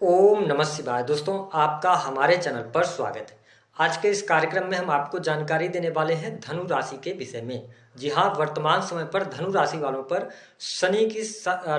ओम नमः शिवाय। दोस्तों, आपका हमारे चैनल पर स्वागत है। आज के इस कार्यक्रम में हम आपको जानकारी देने वाले हैं धनु राशि के विषय में। जी हाँ, वर्तमान समय पर धनु राशि वालों पर शनि की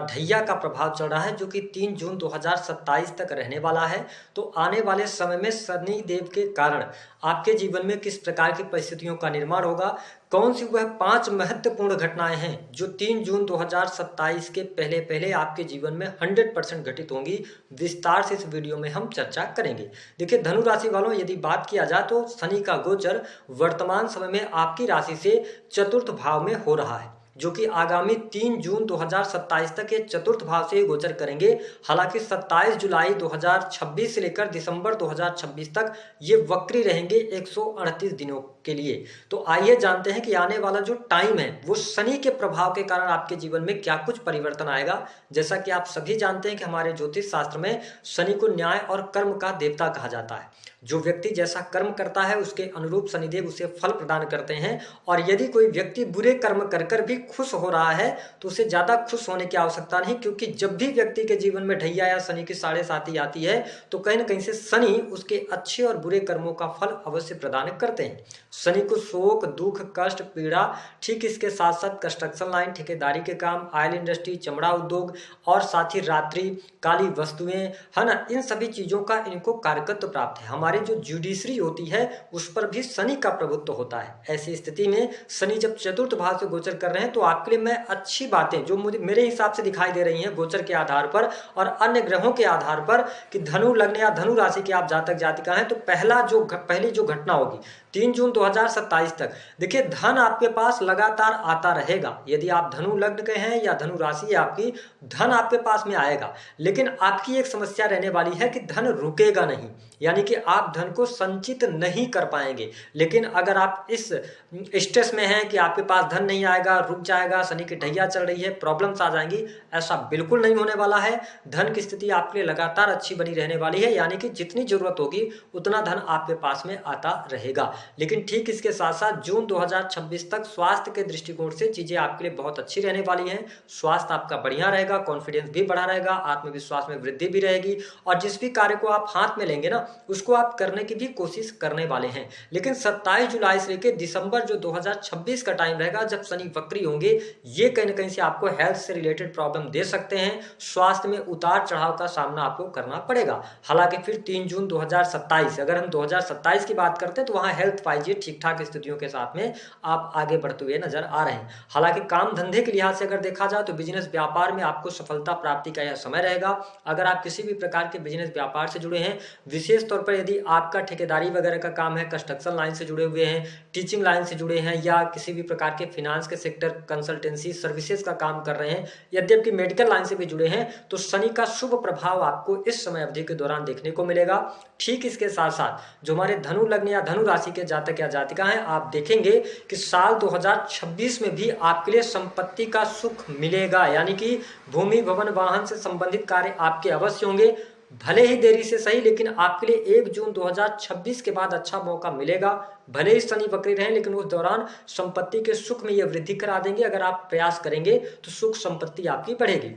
ढैया का प्रभाव चल रहा है, जो कि 3 जून 2027 तक रहने वाला है। तो आने वाले समय में शनि देव के कारण आपके जीवन में किस प्रकार की परिस्थितियों का निर्माण होगा, कौन सी वह 5 महत्वपूर्ण घटनाएं हैं जो 3 जून 2027 के पहले पहले आपके जीवन में 100% घटित होंगी, विस्तार से इस वीडियो में हम चर्चा करेंगे। देखिए धनु राशि वालों, यदि बात किया जाए तो शनि का गोचर वर्तमान समय में आपकी राशि से चतुर्थ भाव में हो रहा है, जो कि आगामी 3 जून 2027 तक ये चतुर्थ भाव से गोचर करेंगे। हालांकि 27 जुलाई 2026 से लेकर दिसंबर 2026 तक ये वक्री रहेंगे 138 दिनों के लिए। तो आइए जानते हैं कि आने वाला जो टाइम है वो शनि के प्रभाव के कारण आपके जीवन में क्या कुछ परिवर्तन आएगा। जैसा कि आप सभी जानते हैं कि हमारे ज्योतिष शास्त्र में शनि को न्याय और कर्म का देवता कहा जाता है। जो व्यक्ति जैसा कर्म करता है उसके अनुरूप शनिदेव उसे फल प्रदान करते हैं। और यदि कोई व्यक्ति बुरे कर्म कर कर भी खुश हो रहा है तो उसे ज्यादा खुश होने की आवश्यकता नहीं, क्योंकि जब भी व्यक्ति के जीवन में ढैया या शनि की साढ़े साती आती है तो कहीं ना कहीं से शनि उसके अच्छे और बुरे कर्मों का फल अवश्य प्रदान करते हैं। शनि को शोक, दुख, कष्ट, पीड़ा, ठीक इसके साथ साथ कंस्ट्रक्शन लाइन, ठेकेदारी के काम, ऑयल इंडस्ट्री, चमड़ा उद्योग और साथ ही रात्रि काली वस्तुएं, है ना, इन सभी चीजों का इनको कारकत्व प्राप्त है। हमारी जो जुडिशरी होती है उस पर भी शनि का प्रभुत्व होता है। ऐसी स्थिति में शनि जब चतुर्थ भाव से गोचर कर रहे हैं तो आपके लिए मैं अच्छी बातें जो मुझे मेरे हिसाब से दिखाई दे रही हैं गोचर के आधार पर और अन्य ग्रहों के आधार पर कि धनु लग्न या धनु राशि के आप जातक जातिका हैं, तो पहली जो घटना होगी 3 जून 2027 तक, देखिए धन आपके पास लगातार आता रहेगा। यदि आप धनु लग्न के हैं या धनु राशि है आपकी, धन आपके पास में आएगा, लेकिन आपकी एक समस्या रहने वाली है कि धन रुकेगा नहीं, यानी कि आप धन को संचित नहीं कर पाएंगे। लेकिन अगर आप इस स्ट्रेस में हैं कि आपके पास धन नहीं आएगा, रुक जाएगा, शनि की ढैया चल रही है, प्रॉब्लम्स आ जाएंगी, ऐसा बिल्कुल नहीं होने वाला है। धन की स्थिति आपके लिए लगातार अच्छी बनी रहने वाली है, यानी कि जितनी जरूरत होगी उतना धन आपके पास में आता रहेगा। लेकिन ठीक इसके साथ साथ जून 2026 तक स्वास्थ्य के दृष्टिकोण से चीजें आपके लिए बहुत अच्छी रहने वाली हैं। स्वास्थ्य आपका बढ़िया रहेगा, कॉन्फिडेंस भी बढ़ा रहेगा, आत्मविश्वास में वृद्धि भी रहेगी और जिस भी कार्य को आप हाथ में लेंगे ना उसको आप करने की भी कोशिश करने वाले हैं। लेकिन 27 जुलाई से लेकर दिसंबर जो 2026 का टाइम रहेगा जब शनि वक्री होंगे, ये कहीं ना कहीं से आपको हेल्थ से रिलेटेड प्रॉब्लम दे सकते हैं। स्वास्थ्य में उतार चढ़ाव का सामना आपको करना पड़ेगा। हालांकि फिर 3 जून 2027, अगर हम 2027 की बात करते हैं तो वहां हेल्थ वाइज ठीक ठाक स्थितियों के साथ में आप आगे बढ़ते हुए नजर आ रहे हैं। हालांकि काम धंधे के लिहाज से अगर देखा जाए तो बिजनेस व्यापार में आपको सफलता प्राप्ति का यह समय रहेगा। अगर आप किसी भी प्रकार के बिजनेस व्यापार से जुड़े हैं, विशेष तौर पर यदि आपका ठेकेदारी वगैरह का काम है, कंस्ट्रक्शन लाइन से जुड़े हुए हैं, टीचिंग लाइन से जुड़े हैं या किसी भी प्रकार के फिनांस के सेक्टर, कंसल्टेंसी सर्विसेज का काम कर रहे हैं, यद्यपि मेडिकल लाइन से भी जुड़े हैं, तो शनि का शुभ प्रभाव आपको इस समय अवधि के दौरान देखने को मिलेगा। ठीक इसके साथ साथ जो हमारे धनु लग्न या धनु राशि के जातक या जातिका हैं, आप देखेंगे कि साल 2026 में भी आपके लिए संपत्ति का सुख मिलेगा, यानी कि भूमि, भवन, वाहन से संबंधित कार्य आपके अवश्य होंगे, भले ही देरी से सही, लेकिन आपके लिए 1 जून 2026 के बाद अच्छा मौका मिलेगा। भले ही शनि वक्री रहें लेकिन उस दौरान संपत्ति के सुख में यह वृद्धि करा देंगे। अगर आप प्रयास करेंगे तो सुख संपत्ति आपकी बढ़ेगी।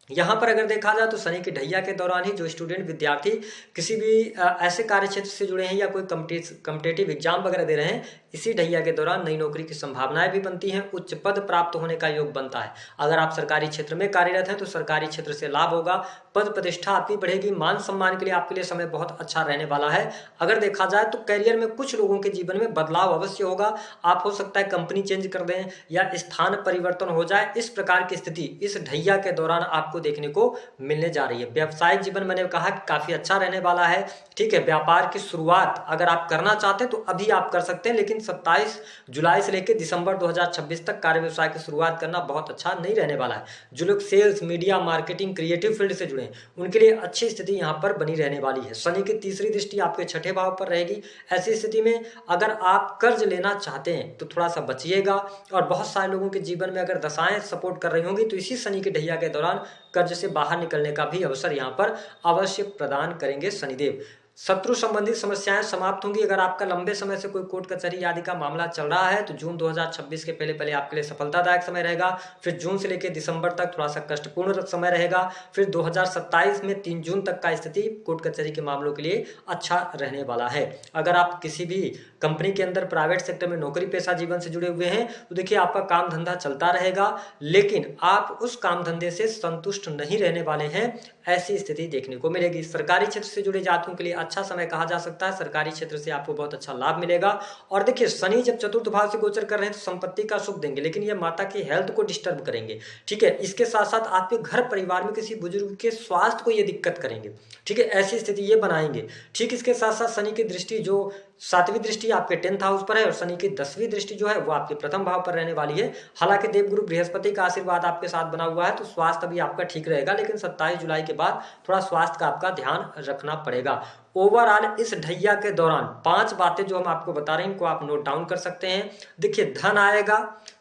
यहाँ पर अगर देखा जाए तो शनि की ढैया के दौरान ही जो स्टूडेंट विद्यार्थी किसी भी ऐसे कार्य क्षेत्र से जुड़े हैं या कोई कम्पिटेटिव एग्जाम वगैरह दे रहे हैं, इसी ढैया के दौरान नई नौकरी की संभावनाएं भी बनती हैं, उच्च पद प्राप्त होने का योग बनता है। अगर आप सरकारी क्षेत्र में कार्यरत हैं तो सरकारी क्षेत्र से लाभ होगा, पद प्रतिष्ठा आपकी बढ़ेगी, मान सम्मान के लिए आपके लिए समय बहुत अच्छा रहने वाला है। अगर देखा जाए तो करियर में कुछ लोगों के जीवन में बदलाव अवश्य होगा। आप हो सकता है कंपनी चेंज कर दें या स्थान परिवर्तन हो जाए। इस प्रकार की स्थिति इस ढैया के दौरान आपको देखने को मिलने जा रही है। व्यवसायिक जीवन मैंने कहा कि काफी अच्छा रहने वाला है। ठीक है, व्यापार की शुरुआत अगर आप करना चाहते हैं तो अभी आप कर सकते हैं, लेकिन 27 जुलाई से लेकर दिसंबर 2026 तक कार्य व्यवसाय की शुरुआत करना बहुत अच्छा नहीं रहने वाला है। जो लोग sales, media, marketing, creative field से जुड़े हैं उनके लिए अच्छी स्थिति यहाँ पर बनी रहने वाली है। शनि की तीसरी दृष्टि आपके छठे भाव पर रहेगी। ऐसी स्थिति में अगर आप कर्ज लेना चाहते हैं तो थोड़ा सा बचिएगा। और बहुत सारे लोगों के जीवन में अगर दशाएं सपोर्ट कर रही होंगी तो इसी शनि की ढैया के दौरान कर्ज से बाहर निकलने का भी अवसर यहाँ पर अवश्य प्रदान करेंगे शनिदेव। शत्रु संबंधी समस्याएं समाप्त होंगी। अगर आपका लंबे समय से कोई कोर्ट कचहरी आदि का मामला चल रहा है तो जून 2026 के पहले पहले आपके लिए सफलतादायक समय रहेगा। फिर जून से लेकर दिसंबर तक थोड़ा सा कष्टपूर्ण समय रहेगा। फिर 2027 में 3 जून तक का स्थिति कोर्ट कचहरी के मामलों के लिए अच्छा रहने वाला है। अगर आप किसी भी कंपनी के अंदर प्राइवेट सेक्टर में नौकरी पेशा जीवन से जुड़े हुए हैं तो देखिए आपका काम धंधा चलता रहेगा, लेकिन आप उस काम धंधे से संतुष्ट नहीं रहने वाले हैं, ऐसी स्थिति देखने को मिलेगी। सरकारी क्षेत्र से जुड़े जातकों के लिए अच्छा समय कहा जा सकता है। सरकारी क्षेत्र से आपको बहुत अच्छा लाभ मिलेगा। और देखिए शनि जब चतुर्थ भाव से गोचर कर रहे हैं तो संपत्ति का सुख देंगे, लेकिन ये माता की हेल्थ को डिस्टर्ब करेंगे। ठीक है, इसके साथ साथ आपके घर परिवार में किसी बुजुर्ग के स्वास्थ्य को ये दिक्कत करेंगे। ठीक है, ऐसी स्थिति ये बनाएंगे। ठीक, इसके साथ साथ शनि की दृष्टि जो 7वीं दृष्टि आपके 10th हाउस पर है और शनि की 10वीं दृष्टि जो है वो आपके प्रथम भाव पर रहने वाली है। हालांकि देवगुरु बृहस्पति का आशीर्वाद आपके साथ बना हुआ है तो स्वास्थ्य भी आपका ठीक रहेगा, लेकिन 27 जुलाई के बाद थोड़ा स्वास्थ्य का आपका ध्यान रखना पड़ेगा। ओवरऑल इस ढैया के दौरान 5 बातें जो हम आपको बता रहे हैं इनको आप नोट डाउन कर सकते हैं। देखिए धन आएगा,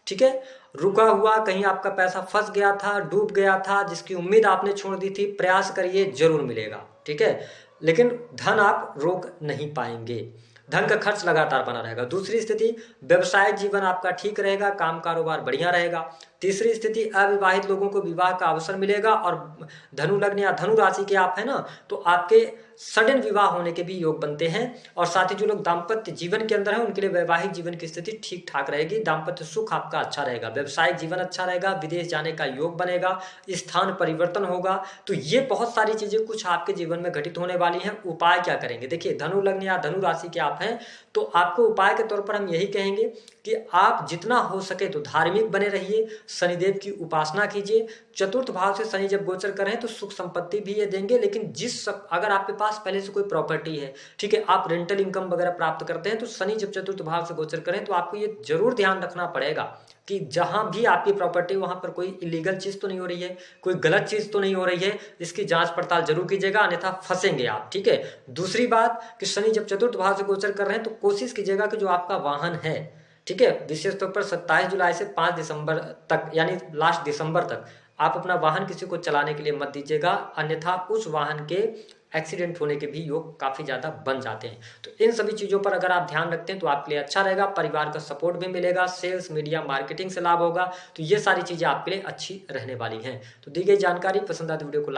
ठीक है, रुका हुआ कहीं आपका पैसा फंस गया था, डूब गया था, जिसकी उम्मीद आपने छोड़ दी थी, प्रयास करिए जरूर मिलेगा। ठीक है, लेकिन धन आप रोक नहीं पाएंगे, धन का खर्च लगातार बना रहेगा। दूसरी स्थिति व्यवसायिक जीवन आपका ठीक रहेगा, काम कारोबार बढ़िया रहेगा। तीसरी स्थिति अविवाहित लोगों को विवाह का अवसर मिलेगा। और धनु लग्न या धनु राशि के आप है ना, तो आपके सडन विवाह होने के भी योग बनते हैं। और साथ ही जो लोग दाम्पत्य जीवन के अंदर हैं उनके लिए वैवाहिक जीवन की स्थिति ठीक ठाक रहेगी, दाम्पत्य सुख आपका अच्छा रहेगा, व्यवसायिक जीवन अच्छा रहेगा, विदेश जाने का योग बनेगा, स्थान परिवर्तन होगा। तो ये बहुत सारी चीजें कुछ आपके जीवन में घटित होने वाली हैं। उपाय क्या करेंगे? देखिए धनु लग्न या धनु राशि के आप हैं तो आपको उपाय के तौर पर हम यही कहेंगे कि आप जितना हो सके तो धार्मिक बने रहिए, शनिदेव की उपासना कीजिए। चतुर्थ भाव से शनि जब गोचर करें तो सुख संपत्ति भी ये देंगे, लेकिन अगर आपके पास पहले से कोई प्रॉपर्टी है, ठीक है, आप रेंटल इनकम वगैरह प्राप्त करते हैं, तो शनि जब चतुर्थ भाव से गोचर करें तो आपको ये जरूर ध्यान रखना पड़ेगा कि जहां भी आपकी प्रॉपर्टी वहां पर कोई इलीगल चीज तो नहीं हो रही है, कोई गलत चीज तो नहीं हो रही है, इसकी जांच पड़ताल जरूर कीजिएगा, अन्यथा फंसेंगे आप। ठीक है, दूसरी बात कि शनि जब चतुर्थ भाव से गोचर कर रहे हैं तो कोशिश कीजिएगा कि जो आपका वाहन है, ठीक है, विशेष तौर पर 27 जुलाई से 5 दिसंबर तक यानी लास्ट दिसंबर तक आप अपना वाहन किसी को चलाने के लिए मत दीजिएगा, अन्यथा उस वाहन के एक्सीडेंट होने के भी योग काफी ज्यादा बन जाते हैं। तो इन सभी चीजों पर अगर आप ध्यान रखते हैं तो आपके लिए अच्छा रहेगा, परिवार का सपोर्ट भी मिलेगा, सेल्स मीडिया मार्केटिंग से लाभ होगा। तो ये सारी चीजें आपके लिए अच्छी रहने वाली हैं। तो दी गई जानकारी पसंद आती वीडियो को